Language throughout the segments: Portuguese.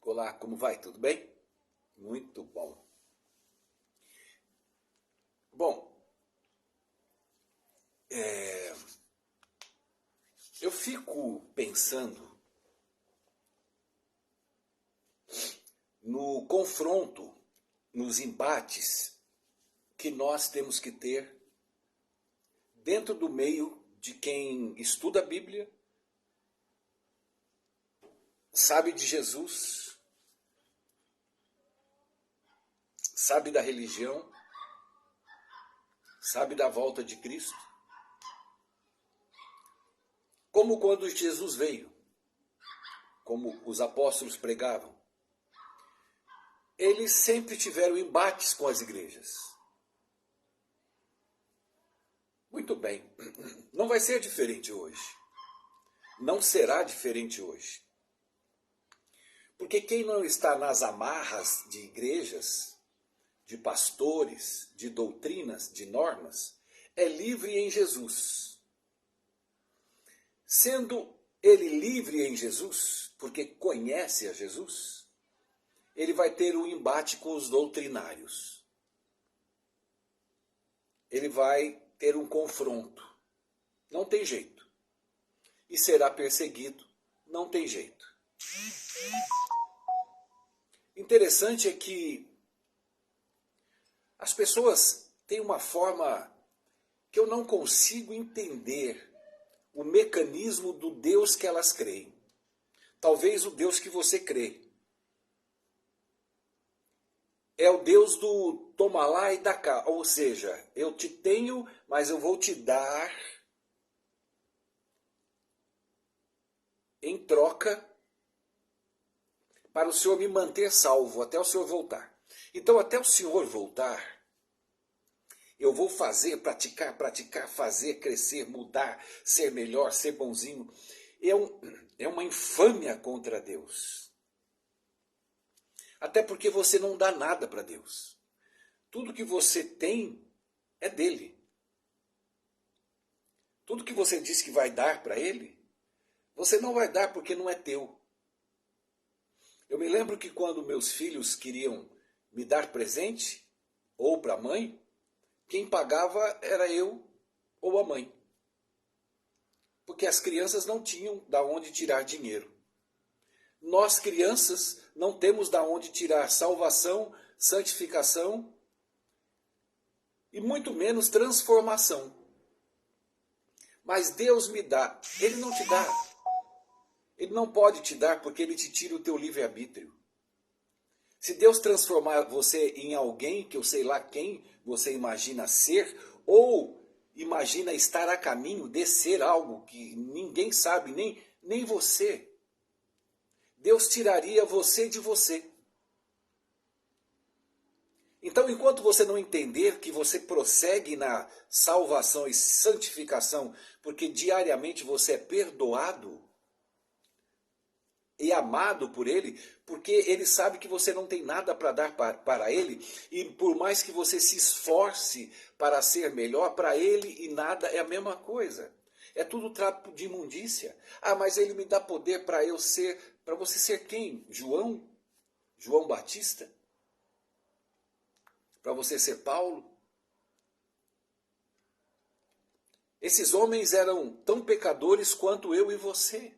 Olá, como vai? Tudo bem? Muito bom. Bom, eu fico pensando no confronto, nos embates que nós temos que ter dentro do meio de quem estuda a Bíblia, sabe de Jesus, sabe da religião, sabe da volta de Cristo. Como quando Jesus veio, como os apóstolos pregavam, eles sempre tiveram embates com as igrejas. Muito bem, não vai ser diferente hoje. Não será diferente hoje. Porque quem não está nas amarras de igrejas, de pastores, de doutrinas, de normas, é livre em Jesus. Sendo ele livre em Jesus, porque conhece a Jesus, ele vai ter um embate com os doutrinários. Ele vai ter um confronto. Não tem jeito. E será perseguido. Não tem jeito. Interessante é que as pessoas têm uma forma que eu não consigo entender o mecanismo do Deus que elas creem. Talvez o Deus que você crê. É o Deus do toma lá e dá cá. Ou seja, eu te tenho, mas eu vou te dar em troca para o Senhor me manter salvo, até o Senhor voltar. Então, até o Senhor voltar, eu vou fazer, praticar, fazer, crescer, mudar, ser melhor, ser bonzinho. É uma infâmia contra Deus. Até porque você não dá nada para Deus. Tudo que você tem é dele. Tudo que você diz que vai dar para ele, você não vai dar porque não é teu. Eu me lembro que quando meus filhos queriam me dar presente, ou para a mãe, quem pagava era eu ou a mãe. Porque as crianças não tinham da onde tirar dinheiro. Nós, crianças, não temos da onde tirar salvação, santificação e muito menos transformação. Mas Deus me dá. Ele não te dá. Ele não pode te dar porque ele te tira o teu livre-arbítrio. Se Deus transformar você em alguém que eu sei lá quem você imagina ser, ou imagina estar a caminho de ser algo que ninguém sabe, nem você, Deus tiraria você de você. Então, enquanto você não entender que você prossegue na salvação e santificação, porque diariamente você é perdoado e amado por ele, porque ele sabe que você não tem nada para dar para ele, e por mais que você se esforce para ser melhor, para ele e nada é a mesma coisa. É tudo trapo de imundícia. Ah, mas ele me dá poder para eu ser, para você ser quem? João? João Batista? Para você ser Paulo? Esses homens eram tão pecadores quanto eu e você.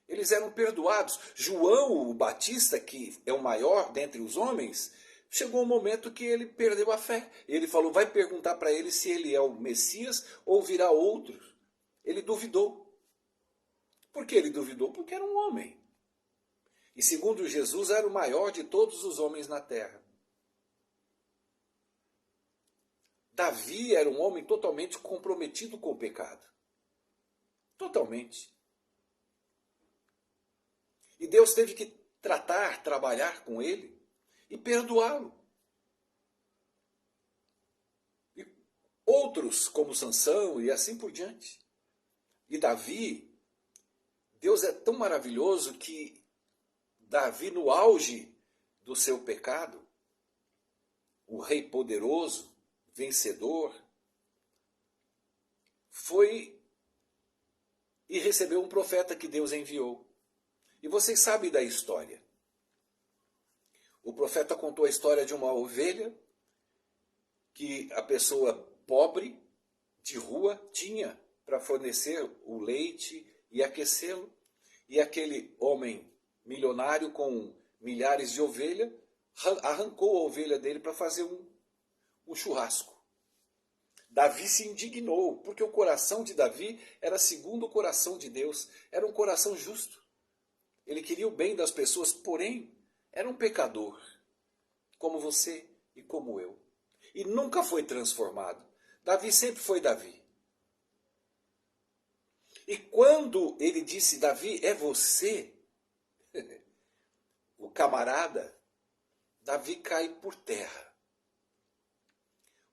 Eles eram perdoados. João o Batista, que é o maior dentre os homens, chegou um momento que ele perdeu a fé. Ele falou, vai perguntar para ele se ele é o Messias ou virá outro. Ele duvidou. Por que ele duvidou? Porque era um homem. E segundo Jesus, era o maior de todos os homens na terra. Davi era um homem totalmente comprometido com o pecado. Totalmente. E Deus teve que trabalhar com ele e perdoá-lo. E outros, como Sansão e assim por diante. E Davi, Deus é tão maravilhoso que Davi, no auge do seu pecado, o rei poderoso, vencedor, foi e recebeu um profeta que Deus enviou. E vocês sabem da história. O profeta contou a história de uma ovelha que a pessoa pobre de rua tinha para fornecer o leite e aquecê-lo. E aquele homem milionário com milhares de ovelhas arrancou a ovelha dele para fazer um churrasco. Davi se indignou, porque o coração de Davi era segundo o coração de Deus, era um coração justo. Ele queria o bem das pessoas, porém, era um pecador, como você e como eu. E nunca foi transformado. Davi sempre foi Davi. E quando ele disse, Davi, é você, o camarada, Davi cai por terra.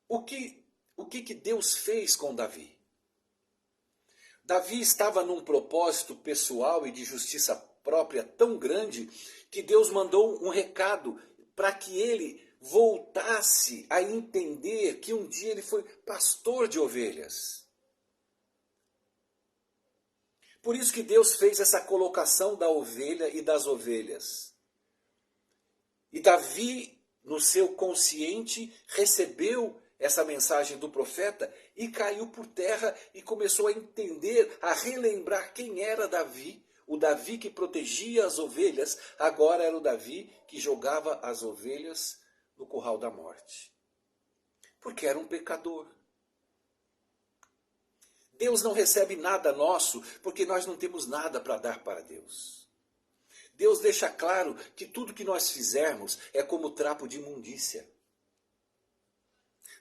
O que Deus fez com Davi? Davi estava num propósito pessoal e de justiça própria tão grande que Deus mandou um recado para que ele voltasse a entender que um dia ele foi pastor de ovelhas. Por isso que Deus fez essa colocação da ovelha e das ovelhas. E Davi, no seu consciente, recebeu essa mensagem do profeta e caiu por terra e começou a entender, a relembrar quem era Davi. O Davi que protegia as ovelhas, agora era o Davi que jogava as ovelhas no curral da morte. Porque era um pecador. Deus não recebe nada nosso porque nós não temos nada para dar para Deus. Deus deixa claro que tudo que nós fizermos é como trapo de imundícia.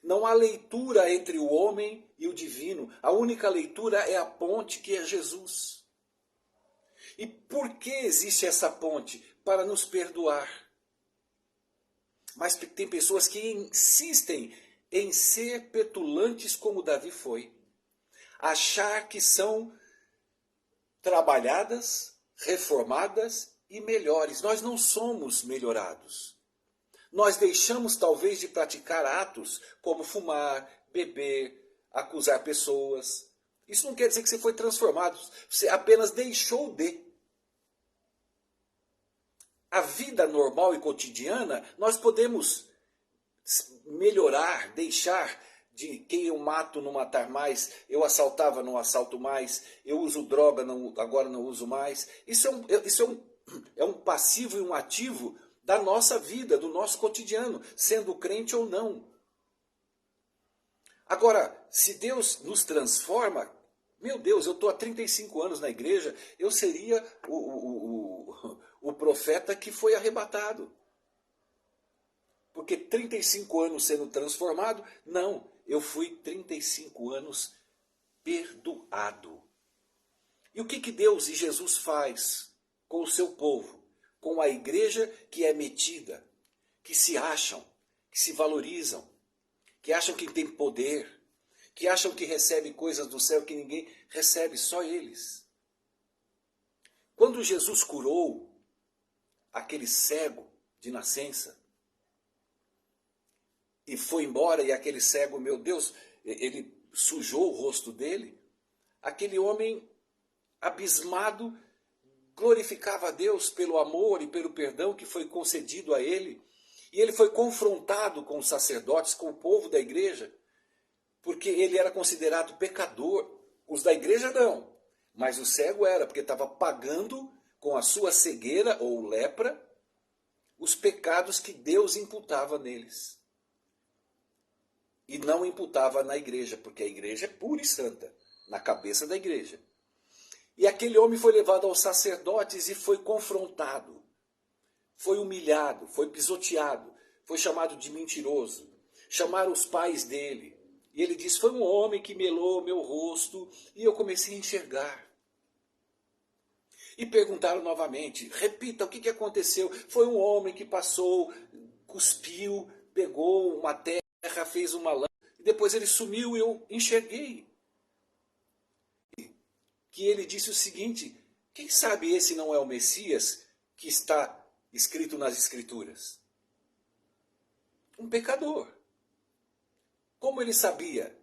Não há leitura entre o homem e o divino. A única leitura é a ponte que é Jesus. E por que existe essa ponte? Para nos perdoar. Mas tem pessoas que insistem em ser petulantes como Davi foi. Achar que são trabalhadas, reformadas e melhores. Nós não somos melhorados. Nós deixamos talvez de praticar atos como fumar, beber, acusar pessoas. Isso não quer dizer que você foi transformado. Você apenas deixou de. A vida normal e cotidiana, nós podemos melhorar, deixar de quem eu mato não matar mais, eu assaltava não assalto mais, eu uso droga agora não uso mais. Isso é um passivo e um ativo da nossa vida, do nosso cotidiano, sendo crente ou não. Agora, se Deus nos transforma, meu Deus, eu estou há 35 anos na igreja, eu seria o profeta que foi arrebatado. Porque 35 anos sendo transformado, não, eu fui 35 anos perdoado. E o que Deus e Jesus faz com o seu povo? Com a igreja que é metida, que se acham, que se valorizam, que acham que tem poder, que acham que recebem coisas do céu que ninguém recebe, só eles. Quando Jesus curou aquele cego de nascença, e foi embora, e aquele cego, meu Deus, ele sujou o rosto dele, aquele homem abismado glorificava a Deus pelo amor e pelo perdão que foi concedido a ele, e ele foi confrontado com os sacerdotes, com o povo da igreja, porque ele era considerado pecador. Os da igreja não, mas o cego era, porque estava pagando com a sua cegueira ou lepra os pecados que Deus imputava neles. E não imputava na igreja, porque a igreja é pura e santa, na cabeça da igreja. E aquele homem foi levado aos sacerdotes e foi confrontado, foi humilhado, foi pisoteado, foi chamado de mentiroso. Chamaram os pais dele. E ele disse, foi um homem que melou meu rosto e eu comecei a enxergar. E perguntaram novamente, repita, o que aconteceu? Foi um homem que passou, cuspiu, pegou uma terra, fez uma lã, e depois ele sumiu e eu enxerguei. Que ele disse o seguinte, quem sabe esse não é o Messias que está escrito nas Escrituras? Um pecador. Como ele sabia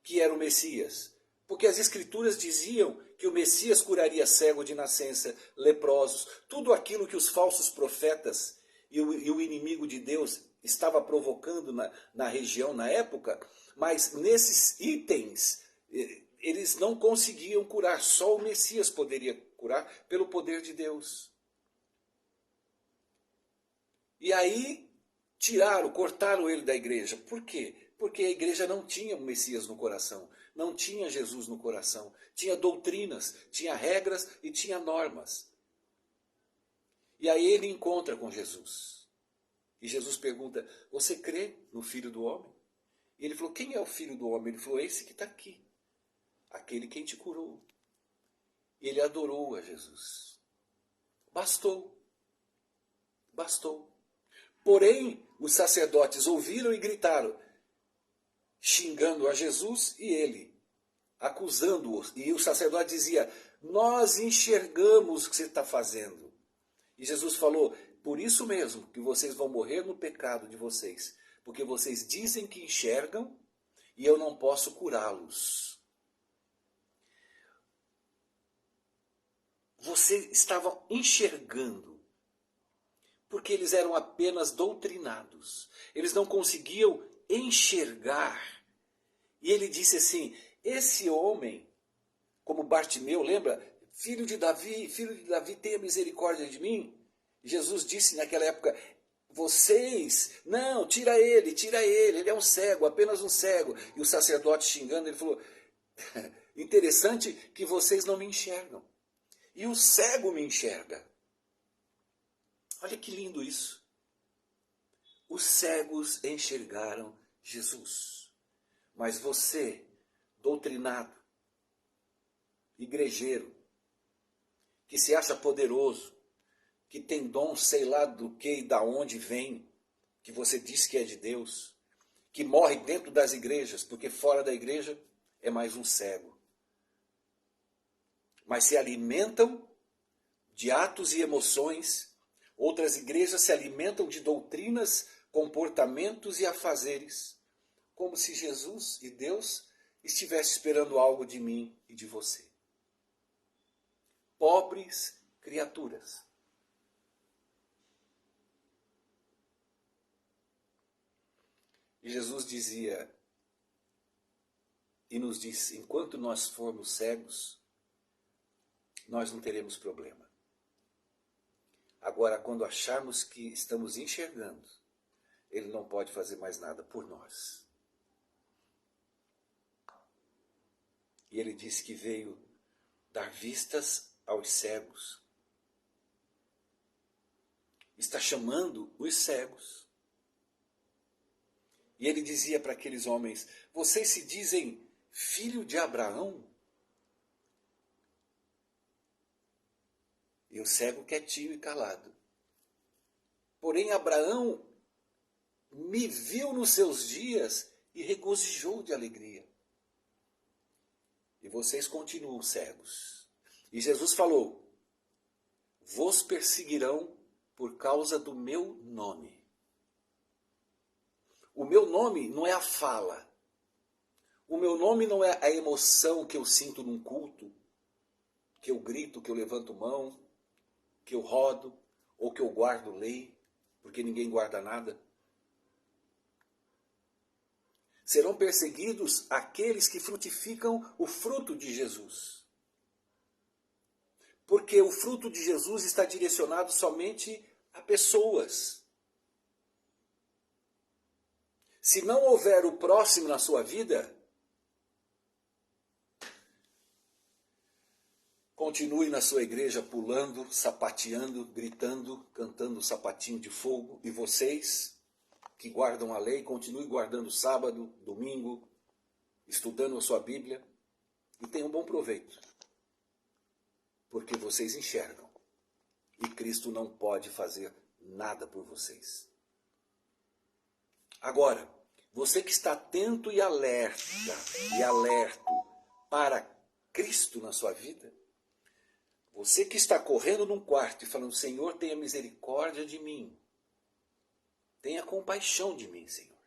que era o Messias? Porque as Escrituras diziam que o Messias curaria cego de nascença, leprosos, tudo aquilo que os falsos profetas e o inimigo de Deus estava provocando na região na época, mas nesses itens eles não conseguiam curar, só o Messias poderia curar pelo poder de Deus. E aí cortaram ele da igreja. Por quê? Porque a igreja não tinha o Messias no coração, não tinha Jesus no coração. Tinha doutrinas, tinha regras e tinha normas. E aí ele encontra com Jesus. E Jesus pergunta, você crê no Filho do Homem? E ele falou, quem é o Filho do Homem? Ele falou, esse que está aqui, aquele quem te curou. E ele adorou a Jesus. Bastou. Bastou. Porém, os sacerdotes ouviram e gritaram, xingando a Jesus e ele, acusando-o. E o sacerdote dizia, nós enxergamos o que você está fazendo. E Jesus falou, por isso mesmo que vocês vão morrer no pecado de vocês, porque vocês dizem que enxergam e eu não posso curá-los. Vocês estavam enxergando, porque eles eram apenas doutrinados. Eles não conseguiam enxergar. E ele disse assim, esse homem, como Bartimeu, lembra? Filho de Davi, tenha misericórdia de mim. Jesus disse naquela época, não, tira ele é um cego, apenas um cego. E o sacerdote xingando, ele falou, interessante que vocês não me enxergam. E o cego me enxerga. Olha que lindo isso. Os cegos enxergaram Jesus. Mas você, doutrinado, igrejeiro, que se acha poderoso, que tem dom sei lá do que e da onde vem, que você diz que é de Deus, que morre dentro das igrejas, porque fora da igreja é mais um cego. Mas se alimentam de atos e emoções. Outras igrejas se alimentam de doutrinas, comportamentos e afazeres, como se Jesus e Deus estivessem esperando algo de mim e de você. Pobres criaturas. E Jesus dizia, e nos disse, enquanto nós formos cegos, nós não teremos problema. Agora, quando acharmos que estamos enxergando, ele não pode fazer mais nada por nós. E ele disse que veio dar vistas aos cegos. Está chamando os cegos. E ele dizia para aqueles homens, vocês se dizem filho de Abraão? E o cego quietinho e calado. Porém, Abraão me viu nos seus dias e regozijou de alegria. E vocês continuam cegos. E Jesus falou, vos perseguirão por causa do meu nome. O meu nome não é a fala. O meu nome não é a emoção que eu sinto num culto, que eu grito, que eu levanto mão, que eu rodo, ou que eu guardo lei, porque ninguém guarda nada. Serão perseguidos aqueles que frutificam o fruto de Jesus. Porque o fruto de Jesus está direcionado somente a pessoas. Se não houver o próximo na sua vida, continue na sua igreja pulando, sapateando, gritando, cantando sapatinho de fogo. E vocês que guardam a lei, continue guardando sábado, domingo, estudando a sua Bíblia. E tenham bom proveito. Porque vocês enxergam. E Cristo não pode fazer nada por vocês. Agora, você que está atento e alerta, e alerto para Cristo na sua vida, você que está correndo num quarto e falando, Senhor, tenha misericórdia de mim. Tenha compaixão de mim, Senhor.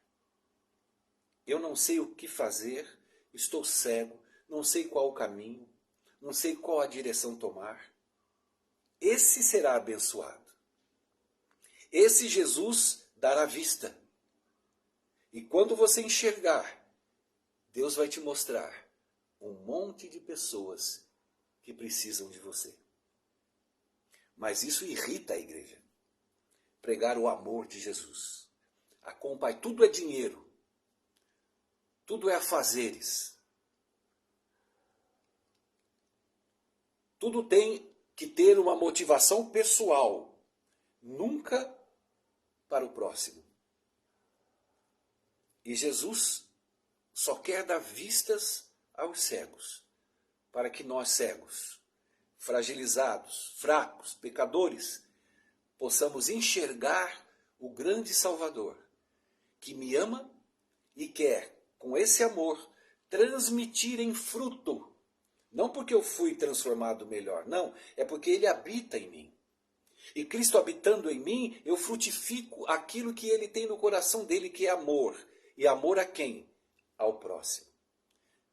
Eu não sei o que fazer, estou cego, não sei qual o caminho, não sei qual a direção tomar. Esse será abençoado. Esse Jesus dará vista. E quando você enxergar, Deus vai te mostrar um monte de pessoas que precisam de você. Mas isso irrita a igreja. Pregar o amor de Jesus. Tudo é dinheiro. Tudo é afazeres. Tudo tem que ter uma motivação pessoal. Nunca para o próximo. E Jesus só quer dar vistas aos cegos, para que nós cegos, fragilizados, fracos, pecadores, possamos enxergar o grande Salvador, que me ama e quer, com esse amor, transmitir em fruto. Não porque eu fui transformado melhor, não, é porque Ele habita em mim. E Cristo habitando em mim, eu frutifico aquilo que Ele tem no coração dele, que é amor. E amor a quem? Ao próximo.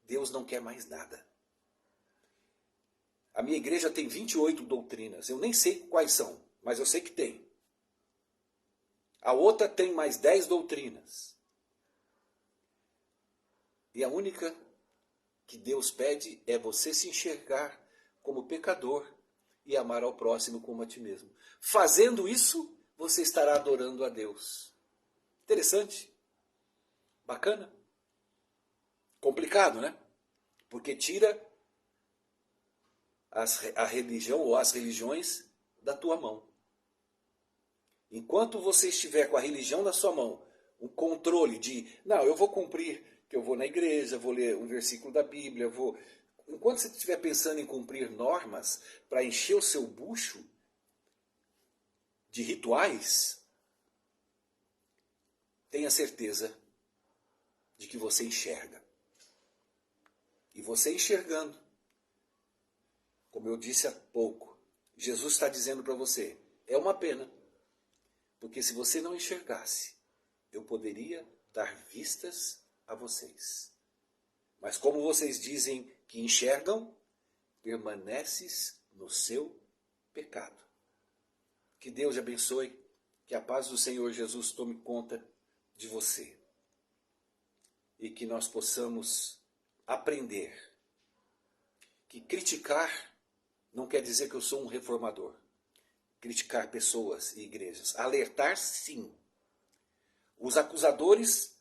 Deus não quer mais nada. A minha igreja tem 28 doutrinas. Eu nem sei quais são, mas eu sei que tem. A outra tem mais 10 doutrinas. E a única que Deus pede é você se enxergar como pecador e amar ao próximo como a ti mesmo. Fazendo isso, você estará adorando a Deus. Interessante. Bacana. Complicado, né? Porque tira a religião ou as religiões da tua mão. Enquanto você estiver com a religião na sua mão, o controle de, não, eu vou cumprir, que eu vou na igreja, vou ler um versículo da Bíblia, enquanto você estiver pensando em cumprir normas para encher o seu bucho de rituais, tenha certeza de que você enxerga. E você enxergando, como eu disse há pouco, Jesus está dizendo para você, é uma pena, porque se você não enxergasse, eu poderia dar vistas a vocês. Mas como vocês dizem que enxergam, permaneces no seu pecado. Que Deus abençoe, que a paz do Senhor Jesus tome conta de você. E que nós possamos aprender que criticar não quer dizer que eu sou um reformador. Criticar pessoas e igrejas. Alertar, sim. Os acusadores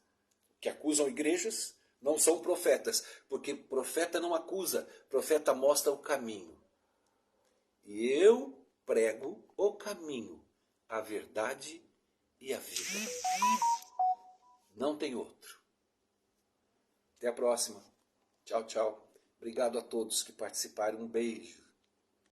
que acusam igrejas não são profetas, porque profeta não acusa, profeta mostra o caminho. E eu prego o caminho, a verdade e a vida. Não tem outro. Até a próxima. Tchau, tchau. Obrigado a todos que participaram. Um beijo.